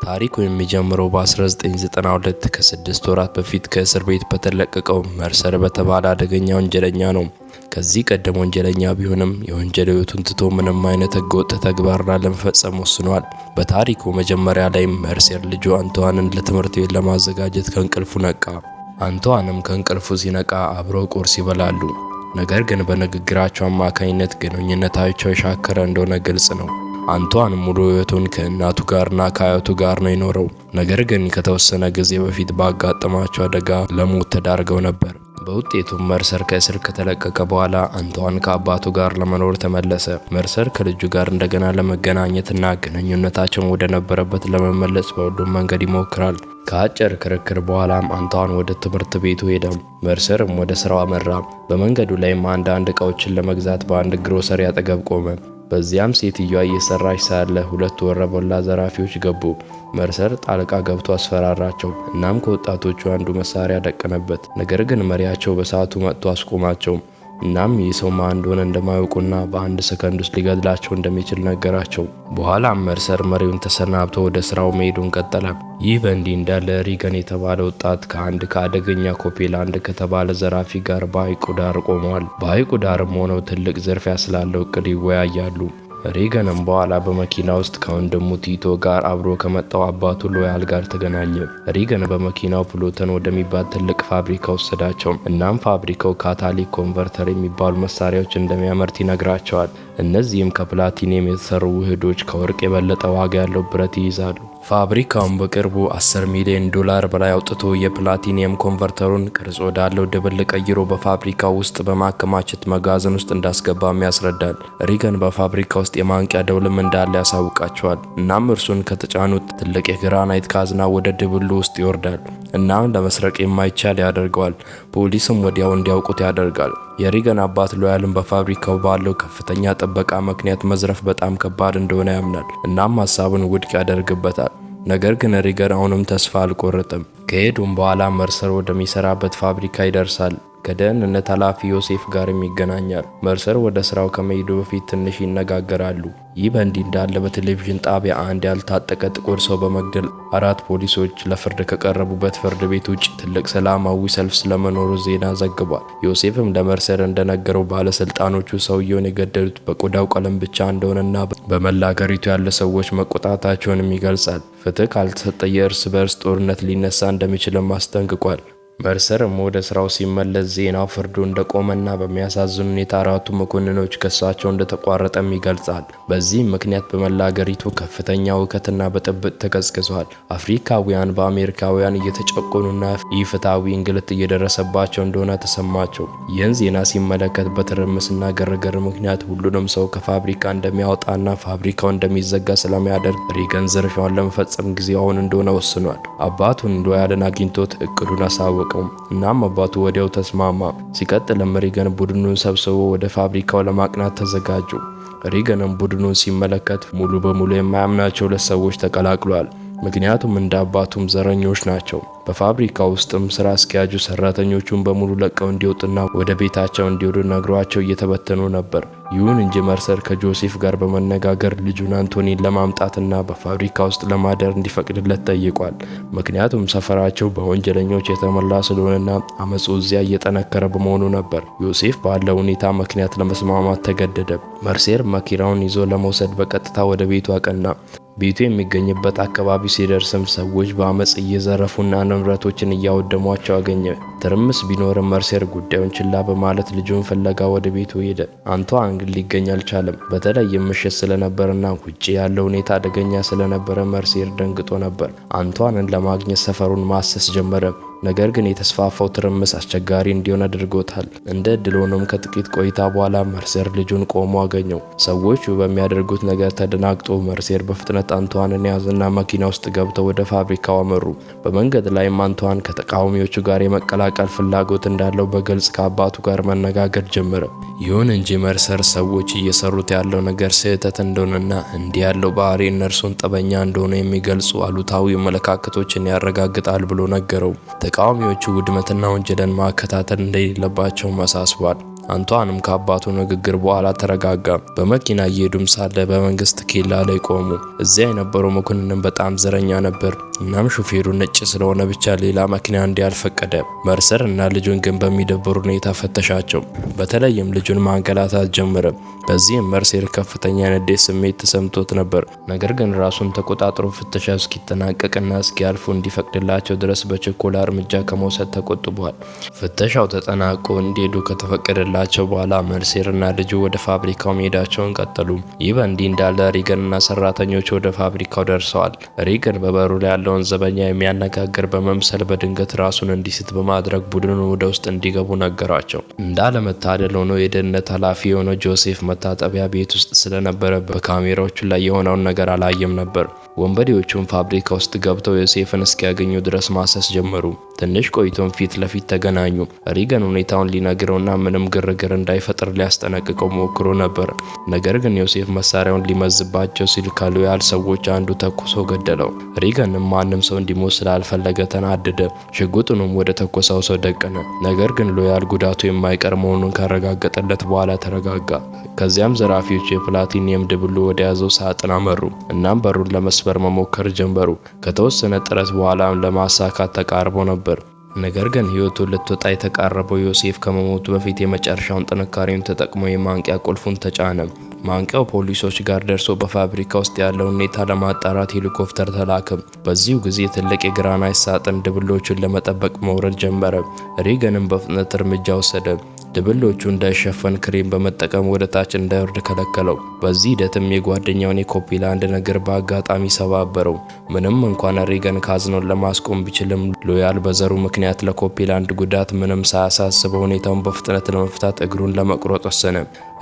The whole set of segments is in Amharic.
ታሪኩ የሚጀምረው በ1992 ከ6 ወራት በፊት ከእስር ቤት በተለቀቀው መርሰር በተባለ አደገኛ ወንጀለኛ ነው። ከዚህ ቀደም ወንጀለኛ ቢሆንም የወንጀል ህይወቱን ትቶ ምንም አይነት ህገወጥ ተግባር ለመፈጸም ወስኗል። በታሪኩ መጀመሪያ ላይ መርሰር ልጁ አንቷንን ለትምህርት ቤት ለማዘጋጀት ከእንቅልፉ ነቃ። አንቷንም ከእንቅልፉ ሲነቃ አብረው ቁርስ ይበላሉ። ነገር ግን በንግግራቸው አማካኝነት ግንኙነታቸው የሻከረ እንደሆነ ግልጽ ነው። አንቷን ሙሉ ህይወቱን ከእናቱ ጋርና ከአያቱ ጋር ነው የኖረው። ነገር ግን ከተወሰነ ጊዜ በፊት ባጋጠማቸው አደጋ ለሞት ተዳርገው ነበር። በውጤቱም መርሰር ከእስር ከተለቀቀ በኋላ አንቷን ከአባቱ ጋር ለመኖር ተመለሰ። መርሰር ከልጁ ጋር እንደገና ለመገናኘትና ግንኙነታቸውን ወደ ነበረበት ለመመለስ በሁሉም መንገድ ይሞክራል። ከአጭር ክርክር በኋላም አንቷን ወደ ትምህርት ቤቱ ሄደ። መርሰርም ወደ ስራው አመራ። በመንገዱ ላይም አንዳንድ እቃዎችን ለመግዛት በአንድ ግሮሰሪ አጠገብ ቆመ። በዚያም ሴትዮዋ እየሰራች ሳለ ሁለት ወረበላ ዘራፊዎች ገቡ። መርሰር ጣልቃ ገብቶ አስፈራራቸው። እናም ከወጣቶቹ አንዱ መሳሪያ ደቀነበት። ነገር ግን መሪያቸው በሰዓቱ መጥቶ አስቆማቸው። እናም ይህ ሰው ማን እንደሆነ እንደማያውቁና በአንድ ሰከንድ ውስጥ ሊገድላቸው እንደሚችል ነገራቸው። በኋላም መርሰር መሪውን ተሰናብቶ ወደ ስራው መሄዱን ቀጠለ። ይህ በእንዲህ እንዳለ ሪገን የተባለ ወጣት ከአደገኛ ኮፔላንድ ከተባለ ዘራፊ ጋር በሐይቁ ዳር ቆመዋል። በሐይቁ ዳርም ሆነው ትልቅ ዝርፊያ ስላለው እቅድ ይወያያሉ። ሪገንም በኋላ በመኪና ውስጥ ከወንድሙ ቲቶ ጋር አብሮ ከመጣው አባቱ ሎያል ጋር ተገናኘ። ሪገን በመኪናው ፕሉተን ወደሚባል ትልቅ ፋብሪካ ወሰዳቸው። እናም ፋብሪካው ካታሊክ ኮንቨርተር የሚባሉ መሳሪያዎች እንደሚያመርት ይነግራቸዋል። እነዚህም ከፕላቲኒየም የተሰሩ ውህዶች ከወርቅ የበለጠ ዋጋ ያለው ብረት ይይዛሉ። ፋብሪካውን በቅርቡ $10 ሚሊዮን በላይ አውጥቶ የፕላቲኒየም ኮንቨርተሩን ቅርጽ ወዳለው ድብል ቀይሮ በፋብሪካው ውስጥ በማከማቸት መጋዘን ውስጥ እንዳስገባም ያስረዳል። ሪገን በፋብሪካ ውስጥ የማንቂያ ደውልም እንዳለ ያሳውቃቸዋል። እናም እርሱን ከተጫኑት ትልቅ የግራናይት ካዝና ወደ ድብሉ ውስጥ ይወርዳል። እናም ለመስረቅ የማይቻል ያደርገዋል። ፖሊስም ወዲያው እንዲያውቁት ያደርጋል። የሪገን አባት ሎያልን በፋብሪካው ባለው ከፍተኛ ጥበቃ ምክንያት መዝረፍ በጣም ከባድ እንደሆነ ያምናል። እናም ሀሳቡን ውድቅ ያደርግበታል። ነገር ግን ሪገን አሁንም ተስፋ አልቆረጠም። ከሄዱም በኋላ መርሰር ወደሚሰራበት ፋብሪካ ይደርሳል። ከደህንነት ኃላፊ ዮሴፍ ጋርም ይገናኛል። መርሰር ወደ ስራው ከመሄዱ በፊት ትንሽ ይነጋገራሉ። ይህ በእንዲህ እንዳለ በቴሌቪዥን ጣቢያ አንድ ያልታጠቀ ጥቁር ሰው በመግደል 4 ፖሊሶች ለፍርድ ከቀረቡበት ፍርድ ቤት ውጭ ትልቅ ሰላማዊ ሰልፍ ስለመኖሩ ዜና ዘግቧል። ዮሴፍም ለመርሰር እንደነገረው ባለስልጣኖቹ ሰውየውን የገደሉት በቆዳው ቀለም ብቻ እንደሆነና በመላ አገሪቱ ያለ ሰዎች መቆጣታቸውንም ይገልጻል። ፍትህ ካልተሰጠ የእርስ በርስ ጦርነት ሊነሳ እንደሚችልም አስጠንቅቋል። መርሰርም ወደ ስራው ሲመለስ ዜናው ፍርዱ እንደቆመና በሚያሳዝን ሁኔታ 4ቱ መኮንኖች ክሳቸው እንደተቋረጠም ይገልጻል። በዚህም ምክንያት በመላ አገሪቱ ከፍተኛ ሁከትና ብጥብጥ ተቀስቅሷል። አፍሪካውያን በአሜሪካውያን እየተጨቆኑና ኢፍትሐዊ እንግልት እየደረሰባቸው እንደሆነ ተሰማቸው። ይህን ዜና ሲመለከት በትርምስና ግርግር ምክንያት ሁሉንም ሰው ከፋብሪካ እንደሚያወጣና ፋብሪካው እንደሚዘጋ ስለሚያደርግ ሪገን ዝርፊያውን ለመፈጸም ጊዜው አሁን እንደሆነ ወስኗል። አባቱን ሎያልን አግኝቶት እቅዱን አሳወቀ። እናም አባቱ ወዲያው ተስማማ። ሲቀጥልም ሪገን ቡድኑን ሰብስቦ ወደ ፋብሪካው ለማቅናት ተዘጋጁ። ሪገንም ቡድኑን ሲመለከት ሙሉ በሙሉ የማያምናቸው 2 ሰዎች ተቀላቅሏል። ምክንያቱም እንደ አባቱም ዘረኞች ናቸው። በፋብሪካው ውስጥም ስራ አስኪያጁ ሰራተኞቹን በሙሉ ለቀው እንዲወጡና ወደ ቤታቸው እንዲወዱ ነግሯቸው እየተበተኑ ነበር። ይሁን እንጂ መርሰር ከጆሴፍ ጋር በመነጋገር ልጁን አንቶኒን ለማምጣትና በፋብሪካ ውስጥ ለማደር እንዲፈቅድለት ጠይቋል። ምክንያቱም ሰፈራቸው በወንጀለኞች የተሞላ ስለሆነና አመጹ እዚያ እየጠነከረ በመሆኑ ነበር። ዮሴፍ ባለው ሁኔታ ምክንያት ለመስማማት ተገደደ። መርሰር መኪናውን ይዞ ለመውሰድ በቀጥታ ወደ ቤቱ አቀና። ቤቱ የሚገኝበት አካባቢ ሲደርስም ሰዎች በአመጽ እየዘረፉና ንብረቶችን እያወደሟቸው አገኘ። ትርምስ ቢኖርም መርሰር ጉዳዩን ችላ በማለት ልጁን ፍለጋ ወደ ቤቱ ሄደ። አንቷን ግን ሊገኝ አልቻለም። በተለይም ምሽት ስለነበርና ውጪ ያለው ሁኔታ አደገኛ ስለነበረ መርሰር ደንግጦ ነበር። አንቷንን ለማግኘት ሰፈሩን ማሰስ ጀመረ። ነገር ግን የተስፋፋው ትርምስ አስቸጋሪ እንዲሆን አድርጎታል። እንደ እድል ሆኖም ከጥቂት ቆይታ በኋላ መርሰር ልጁን ቆሞ አገኘው። ሰዎቹ በሚያደርጉት ነገር ተደናግጦ መርሰር በፍጥነት አንቷንን ያዘና መኪና ውስጥ ገብተው ወደ ፋብሪካው አመሩ። በመንገድ ላይም አንቷን ከተቃዋሚዎቹ ጋር የመቀላቀል ፍላጎት እንዳለው በግልጽ ከአባቱ ጋር መነጋገር ጀመረ። ይሁን እንጂ መርሰር ሰዎች እየሰሩት ያለው ነገር ስህተት እንደሆነና እንዲህ ያለው ባህሪ እነርሱን ጠበኛ እንደሆነ የሚገልጹ አሉታዊ አመለካከቶችን ያረጋግጣል ብሎ ነገረው። ተቃዋሚዎቹ ውድመትና ወንጀልን ማከታተል እንደሌለባቸው አሳስቧል። አንቷንም ከአባቱ ንግግር በኋላ ተረጋጋ። በመኪና እየሄዱም ሳለ በመንግስት ኬላ ላይ ቆሙ። እዚያ የነበረው መኮንንም በጣም ዘረኛ ነበር። እናም ሹፌሩ ነጭ ስለሆነ ብቻ ሌላ መኪና እንዲያልፍ ፈቀደ። መርሰር እና ልጁን ግን በሚደብር ሁኔታ ፈተሻቸው። በተለይም ልጁን ማንገላታት ጀመረ። በዚህም መርሴር ከፍተኛ የንዴት ስሜት ተሰምቶት ነበር። ነገር ግን ራሱን ተቆጣጥሮ ፍተሻው እስኪጠናቀቅና እስኪያልፉ እንዲፈቅድላቸው ድረስ በችኮላ እርምጃ ከመውሰድ ተቆጥቧል። ፍተሻው ተጠናቆ እንዲሄዱ ከተፈቀደላቸው በኋላ መርሴርና ልጁ ወደ ፋብሪካው መሄዳቸውን ቀጠሉ። ይህ በእንዲህ እንዳለ ሪገንና ሰራተኞች ወደ ፋብሪካው ደርሰዋል። ሪገን በበሩ ላይ ያለውን ዘበኛ የሚያነጋግር በመምሰል በድንገት ራሱን እንዲስት በማድረግ ቡድኑን ወደ ውስጥ እንዲገቡ ነገራቸው። እንዳለመታደል ሆኖ የደህንነት ኃላፊ የሆነው ጆሴፍ መታጠቢያ ቤት ውስጥ ስለነበረ በካሜራዎቹ ላይ የሆነውን ነገር አላየም ነበር። ወንበዴዎቹም ፋብሪካ ውስጥ ገብተው ዮሴፍን እስኪያገኙ ድረስ ማሰስ ጀመሩ። ትንሽ ቆይቶም ፊት ለፊት ተገናኙ። ሪገን ሁኔታውን ሊነግረውና ምንም ግርግር እንዳይፈጥር ሊያስጠነቅቀው ሞክሮ ነበር። ነገር ግን ዮሴፍ መሳሪያውን ሊመዝባቸው ሲል ከሎያል ሰዎች አንዱ ተኩሶ ገደለው። ሪገንም ማንም ሰው እንዲሞት ስላልፈለገ ተናደደ። ሽጉጡንም ወደ ተኮሰው ሰው ደቀነ። ነገር ግን ሎያል ጉዳቱ የማይቀር መሆኑን ካረጋገጠለት በኋላ ተረጋጋ። ከዚያም ዘራፊዎቹ የፕላቲኒየም ድብሉ ወደ ያዘው ሳጥን አመሩ። እናም በሩን ለመስበር መሞከር ጀመሩ። ከተወሰነ ጥረት በኋላ ለማሳካት ተቃርቦ ነበር። ነገር ግን ህይወቱን ልትወጣ የተቃረበው ዮሴፍ ከመሞቱ በፊት የመጨረሻውን ጥንካሬውን ተጠቅሞ የማንቂያ ቁልፉን ተጫነ። ማንቂያው ፖሊሶች ጋር ደርሶ በፋብሪካ ውስጥ ያለውን ሁኔታ ለማጣራት ሄሊኮፕተር ተላከ። በዚሁ ጊዜ ትልቅ የግራናይት ሳጥን ድብሎቹን ለመጠበቅ መውረድ ጀመረ። ሪገንም በፍጥነት እርምጃ ወሰደ። ድብሎቹ እንዳይሸፈን ክሬም በመጠቀም ወደ ታች እንዳይወርድ ከለከለው። በዚህ ሂደትም የጓደኛውን የኮፒላንድ ነገር በአጋጣሚ ሰባበረው። ምንም እንኳን ሪገን ካዝኖን ለማስቆም ቢችልም ሎያል በዘሩ ምክንያት ለኮፒላንድ ጉዳት ምንም ሳያሳስበው ሁኔታውን በፍጥነት ለመፍታት እግሩን ለመቁረጥ ወሰነ።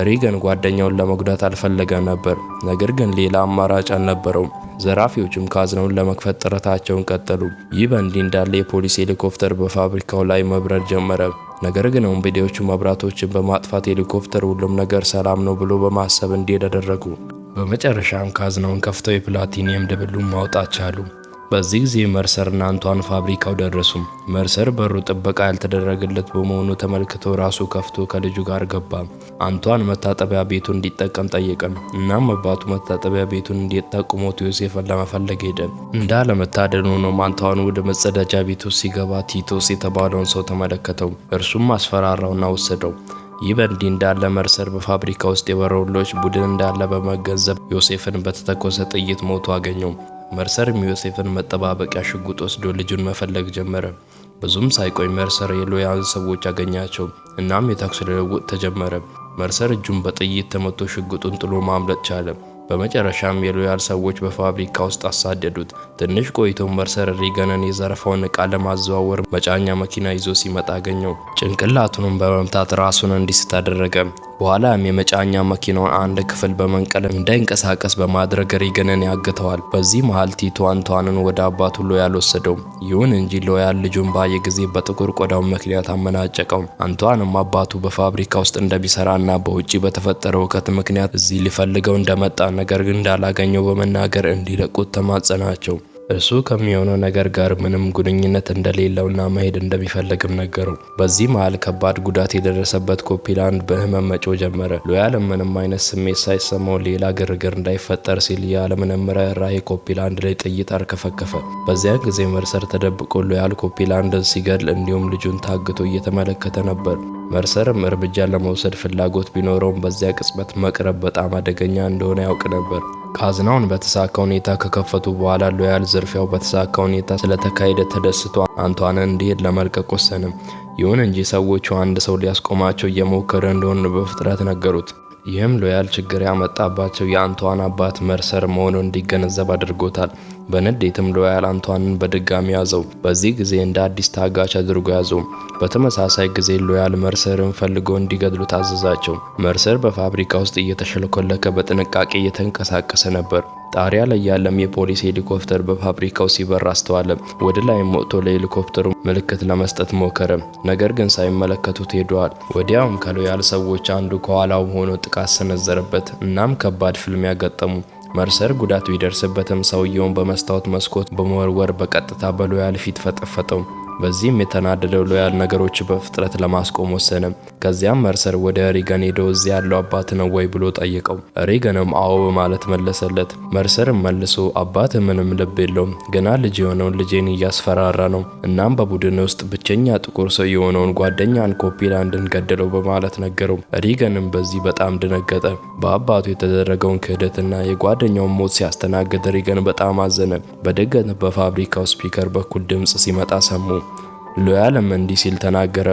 ሪገን ጓደኛውን ለመጉዳት አልፈለገም ነበር፣ ነገር ግን ሌላ አማራጭ አልነበረውም። ዘራፊዎቹም ካዝናውን ለመክፈት ጥረታቸውን ቀጠሉ። ይህ በእንዲህ እንዳለ የፖሊስ ሄሊኮፕተር በፋብሪካው ላይ መብረር ጀመረ። ነገር ግን ወንበዴዎቹ መብራቶችን በማጥፋት ሄሊኮፕተር ሁሉም ነገር ሰላም ነው ብሎ በማሰብ እንዲሄድ አደረጉ። በመጨረሻም ካዝናውን ከፍተው የፕላቲኒየም ድብሉን ማውጣት ቻሉ። በዚህ ጊዜ መርሰርና አንቷን ፋብሪካው ደረሱ። መርሰር በሩ ጥበቃ ያልተደረገለት በመሆኑ ተመልክቶ ራሱ ከፍቶ ከልጁ ጋር ገባ። አንቷን መታጠቢያ ቤቱን እንዲጠቀም ጠየቀም። እናም አባቱ መታጠቢያ ቤቱን እንዲጠቀሙት ዮሴፍን ለመፈለግ ሄደ። እንዳለመታደል ሆኖም አንቷን ወደ መጸዳጃ ቤቱ ሲገባ ቲቶስ የተባለውን ሰው ተመለከተው። እርሱም አስፈራራውና ወሰደው። ይህ በእንዲህ እንዳለ መርሰር በፋብሪካ ውስጥ የወሮበሎች ቡድን እንዳለ በመገንዘብ ዮሴፍን በተተኮሰ ጥይት ሞቶ አገኘው። መርሰርም ዮሴፍን መጠባበቂያ ሽጉጥ ወስዶ ልጁን መፈለግ ጀመረ። ብዙም ሳይቆይ መርሰር የሎያል ሰዎች አገኛቸው። እናም የተኩስ ልውውጥ ተጀመረ። መርሰር እጁን በጥይት ተመቶ ሽጉጡን ጥሎ ማምለጥ ቻለ። በመጨረሻም የሎያል ሰዎች በፋብሪካ ውስጥ አሳደዱት። ትንሽ ቆይቶ መርሰር ሪገንን የዘረፈውን ዕቃ ለማዘዋወር መጫኛ መኪና ይዞ ሲመጣ አገኘው። ጭንቅላቱንም በመምታት ራሱን እንዲስት አደረገ። በኋላም የመጫኛ መኪናውን አንድ ክፍል በመንቀል እንዳይንቀሳቀስ በማድረግ ሪገንን ያግተዋል። በዚህ መሃል ቲቶ አንቷንን ወደ አባቱ ሎያል ወሰደው። ይሁን እንጂ ሎያል ልጁን ባየ ጊዜ በጥቁር ቆዳው ምክንያት አመናጨቀው። አንቷንም አባቱ በፋብሪካ ውስጥ እንደሚሰራና በውጪ በተፈጠረው ሁከት ምክንያት እዚህ ሊፈልገው እንደመጣ ነገር ግን እንዳላገኘው በመናገር እንዲለቁት ተማጸናቸው። እርሱ ከሚሆነው ነገር ጋር ምንም ግንኙነት እንደሌለውና መሄድ እንደሚፈልግም ነገረው። በዚህ መሃል ከባድ ጉዳት የደረሰበት ኮፒላንድ በህመም መጮህ ጀመረ። ሎያል ምንም አይነት ስሜት ሳይሰማው ሌላ ግርግር እንዳይፈጠር ሲል ያለምንም ርህራሄ ኮፒላንድ ላይ ጥይት አርከፈከፈ። በዚያን ጊዜ መርሰር ተደብቆ ሎያል ኮፒላንድን ሲገድል እንዲሁም ልጁን ታግቶ እየተመለከተ ነበር። መርሰርም እርምጃ ለመውሰድ ፍላጎት ቢኖረውም በዚያ ቅጽበት መቅረብ በጣም አደገኛ እንደሆነ ያውቅ ነበር። ካዝናውን በተሳካ ሁኔታ ከከፈቱ በኋላ ሎያል ዝርፊያው በተሳካ ሁኔታ ስለተካሄደ ተደስቶ አንቷንን እንዲሄድ ለመልቀቅ ወሰነ። ይሁን እንጂ ሰዎቹ አንድ ሰው ሊያስቆማቸው እየሞከረ እንደሆነ በፍጥነት ነገሩት። ይህም ሎያል ችግር ያመጣባቸው የአንቷን አባት መርሰር መሆኑን እንዲገነዘብ አድርጎታል። በንዴትም ሎያል አንቷንን በድጋሚ ያዘው። በዚህ ጊዜ እንደ አዲስ ታጋች አድርጎ ያዘው። በተመሳሳይ ጊዜ ሎያል መርሰርን ፈልጎ እንዲገድሉ ታዘዛቸው። መርሰር በፋብሪካ ውስጥ እየተሸለኮለከ በጥንቃቄ እየተንቀሳቀሰ ነበር። ጣሪያ ላይ ያለም የፖሊስ ሄሊኮፕተር በፋብሪካው ሲበር አስተዋለ። ወደ ላይም ወጥቶ ለሄሊኮፕተሩ ምልክት ለመስጠት ሞከረ። ነገር ግን ሳይመለከቱት ሄደዋል። ወዲያውም ከሎያል ሰዎች አንዱ ከኋላው ሆኖ ጥቃት ሰነዘረበት። እናም ከባድ ፍልሚያ ገጠሙ። መርሰር ጉዳት ቢደርስበትም ሰውየውን በመስታወት መስኮት በመወርወር በቀጥታ በሎያል ፊት ፈጠፈጠው። በዚህም የተናደደው ሎያል ነገሮች በፍጥነት ለማስቆም ወሰነ። ከዚያም መርሰር ወደ ሪገን ሄዶ እዚያ ያለው አባት ነው ወይ ብሎ ጠየቀው። ሪገንም አዎ በማለት መለሰለት። መርሰርም መልሶ አባት ምንም ልብ የለውም፣ ገና ልጅ የሆነውን ልጄን እያስፈራራ ነው። እናም በቡድን ውስጥ ብቸኛ ጥቁር ሰው የሆነውን ጓደኛን ኮፒላንድን ገደለው በማለት ነገረው። ሪገንም በዚህ በጣም ደነገጠ። በአባቱ የተደረገውን ክህደትና የጓደኛውን ሞት ሲያስተናግድ ሪገን በጣም አዘነ። በድንገት በፋብሪካው ስፒከር በኩል ድምጽ ሲመጣ ሰሙ። ሎያልም እንዲህ ሲል ተናገረ።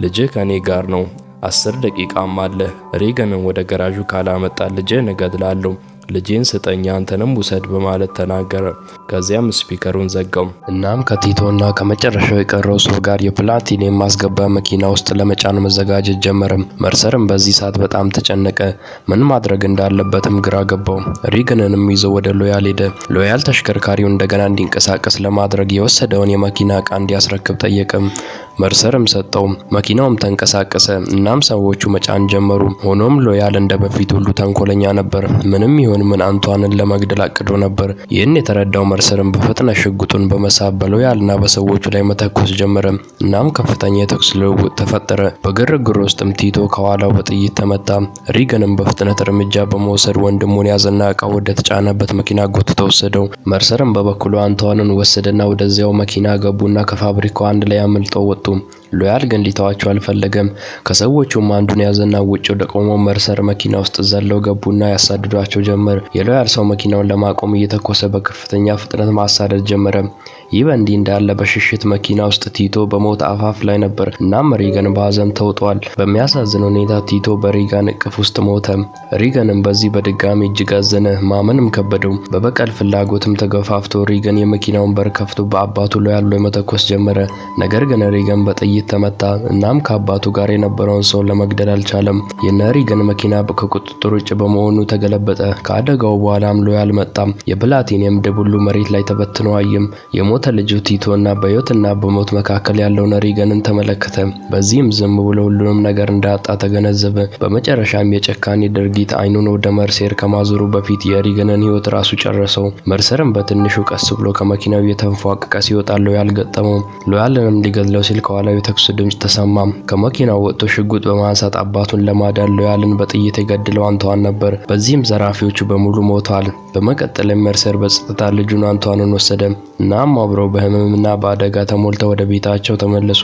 ልጅህ ከኔ ጋር ነው፣ 10 ደቂቃም አለ። ሪገንን ወደ ገራዡ ካላመጣ ልጅህን እገድላለሁ፣ ልጄን ስጠኝ አንተንም ውሰድ በማለት ተናገረ። ከዚያም ስፒከሩን ዘጋው። እናም ከቲቶና ከመጨረሻው የቀረው ሰው ጋር የፕላቲኒየም ማስገባ መኪና ውስጥ ለመጫን መዘጋጀት ጀመረ። መርሰርም በዚህ ሰዓት በጣም ተጨነቀ። ምን ማድረግ እንዳለበትም ግራ ገባው። ሪገንንም ይዞ ወደ ሎያል ሄደ። ሎያል ተሽከርካሪው እንደገና እንዲንቀሳቀስ ለማድረግ የወሰደውን የመኪና ዕቃ እንዲያስረክብ ጠየቀ። መርሰርም ሰጠው። መኪናውም ተንቀሳቀሰ። እናም ሰዎቹ መጫን ጀመሩ። ሆኖም ሎያል እንደ በፊት ሁሉ ተንኮለኛ ነበር። ምንም ይሁን ምን አንቷንን ለመግደል አቅዶ ነበር። ይህን የተረዳው መርሰርም በፍጥነት ሽጉጡን በመሳብ በሎያልና በሰዎቹ ላይ መተኮስ ጀመረ። እናም ከፍተኛ የተኩስ ልውውጥ ተፈጠረ። በግርግር ውስጥም ቲቶ ከኋላው በጥይት ተመታ። ሪገንም በፍጥነት እርምጃ በመውሰድ ወንድሙን ያዘና ዕቃው ወደ ተጫነበት መኪና ጎትቶ ወሰደው። መርሰርም በበኩሉ አንቷንን ወሰደና ወደዚያው መኪና ገቡና ከፋብሪካው አንድ ላይ አምልጠው ወጡ። ሎያል ግን ሊተዋቸው አልፈለገም። ከሰዎቹም አንዱን ያዘና ውጭ ወደ ቆመው መርሰር መኪና ውስጥ ዘለው ገቡና ያሳድዷቸው ጀመር። የሎያል ሰው መኪናውን ለማቆም እየተኮሰ በከፍተኛ ፍጥነት ማሳደድ ጀመረ። ይህ በእንዲህ እንዳለ በሽሽት መኪና ውስጥ ቲቶ በሞት አፋፍ ላይ ነበር። እናም ሪገን በሐዘን ተውጧል። በሚያሳዝን ሁኔታ ቲቶ በሪገን እቅፍ ውስጥ ሞተ። ሪገንም በዚህ በድጋሚ እጅግ አዘነ። ማመንም ከበደው። በበቀል ፍላጎትም ተገፋፍቶ ሪገን የመኪናውን በር ከፍቶ በአባቱ ሎያል ላይ መተኮስ ጀመረ። ነገር ግን ሪገን በጥይት ተመታ። እናም ከአባቱ ጋር የነበረውን ሰው ለመግደል አልቻለም። የሪገን መኪና ከቁጥጥር ውጭ በመሆኑ ተገለበጠ። ከአደጋው በኋላም ሎያል መጣ። የፕላቲኒየም ድብ ሁሉ መሬት ላይ ተበትኖ አየም። የሞተ ልጁ ቲቶና በሕይወትና በሞት መካከል ያለውን ሪገንን ተመለከተ። በዚህም ዝም ብሎ ሁሉንም ነገር እንዳጣ ተገነዘበ። በመጨረሻም የጨካኔ ድርጊት አይኑን ወደ መርሴር ከማዞሩ በፊት የሪገንን ሕይወት ራሱ ጨረሰው። መርሰርም በትንሹ ቀስ ብሎ ከመኪናው የተንፏቀቀ ሲወጣ ሎያል ገጠመው። ሎያልንም ሊገድለው ሲል ከኋላው የተኩስ ድምጽ ተሰማ። ከመኪናው ወጥቶ ሽጉጥ በማንሳት አባቱን ለማዳን ሎያልን በጥይት የገደለው አንቷን ነበር። በዚህም ዘራፊዎቹ በሙሉ ሞተዋል። በመቀጠልም መርሰር በጸጥታ ልጁን አንቷንን ወሰደ። እናም አብረው በህመምና በአደጋ ተሞልተው ወደ ቤታቸው ተመለሱ።